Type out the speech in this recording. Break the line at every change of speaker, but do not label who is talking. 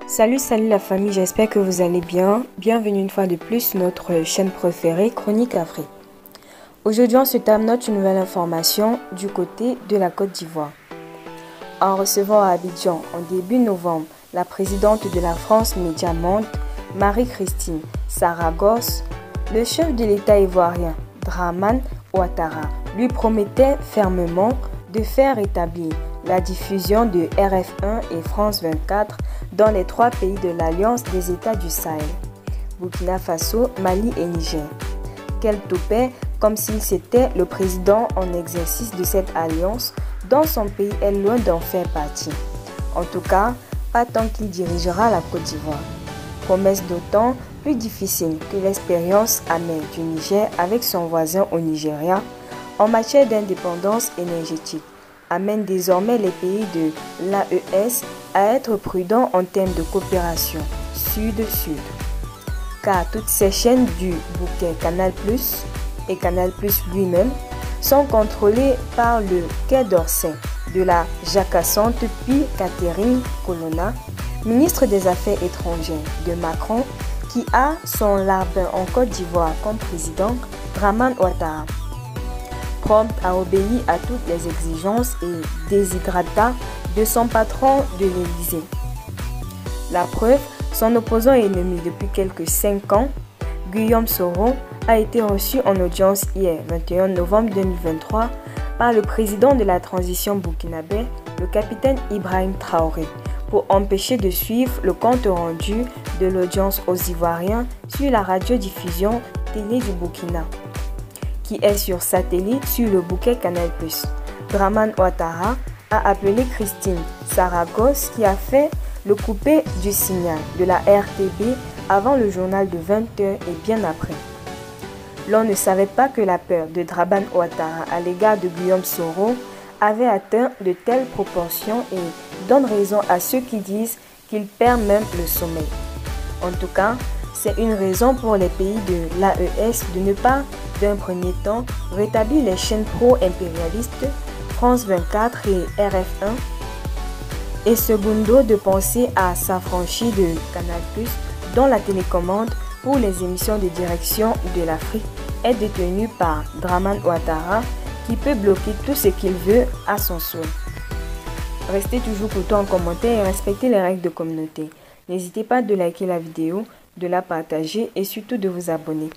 Salut la famille, j'espère que vous allez bien. Bienvenue une fois de plus sur notre chaîne préférée, Chronique Afrique. Aujourd'hui, on se note une nouvelle information du côté de la Côte d'Ivoire. En recevant à Abidjan en début novembre la présidente de la France Média Monde, Marie-Christine Saragosse, le chef de l'État ivoirien, Dramane Ouattara, lui promettait fermement de faire établir la diffusion de RF1 et France 24 dans les 3 pays de l'Alliance des États du Sahel, Burkina Faso, Mali et Niger, qu'elle topait comme s'il c'était le président en exercice de cette alliance dont son pays est loin d'en faire partie. En tout cas, pas tant qu'il dirigera la Côte d'Ivoire. Promesse d'autant plus difficile que l'expérience amère du Niger avec son voisin au Nigeria en matière d'indépendance énergétique amène désormais les pays de l'AES à être prudents en termes de coopération sud-sud. Car toutes ces chaînes du bouquet Canal+ et Canal+ lui-même sont contrôlées par le Quai d'Orsay de la jacassante puis Catherine Colonna, ministre des Affaires étrangères de Macron, qui a son larbin en Côte d'Ivoire comme président, Dramane Ouattara, prompt à obéir à toutes les exigences et desiderata de son patron de l'Élysée. La preuve, son opposant et ennemi depuis quelques 5 ans, Guillaume Soro, a été reçu en audience hier, 21 novembre 2023, par le président de la transition burkinabé, le capitaine Ibrahim Traoré, pour empêcher de suivre le compte rendu de l'audience aux Ivoiriens sur la radiodiffusion télé du Burkina, qui est sur satellite sur le bouquet Canal+. Dramane Ouattara a appelé Christine Saragosse qui a fait le coupé du signal de la RTB avant le journal de 20h et bien après. L'on ne savait pas que la peur de Dramane Ouattara à l'égard de Guillaume Soro avait atteint de telles proportions et donne raison à ceux qui disent qu'il perd même le sommeil. En tout cas, c'est une raison pour les pays de l'AES de ne pas, d'un premier temps, rétablir les chaînes pro-impérialistes France 24 et RF1 et secondo de penser à s'affranchir de Canal+, dont la télécommande pour les émissions de direction de l'Afrique est détenue par Dramane Ouattara qui peut bloquer tout ce qu'il veut à son souhait. Restez toujours courtois en commentaire et respectez les règles de communauté. N'hésitez pas de liker la vidéo, de la partager et surtout de vous abonner.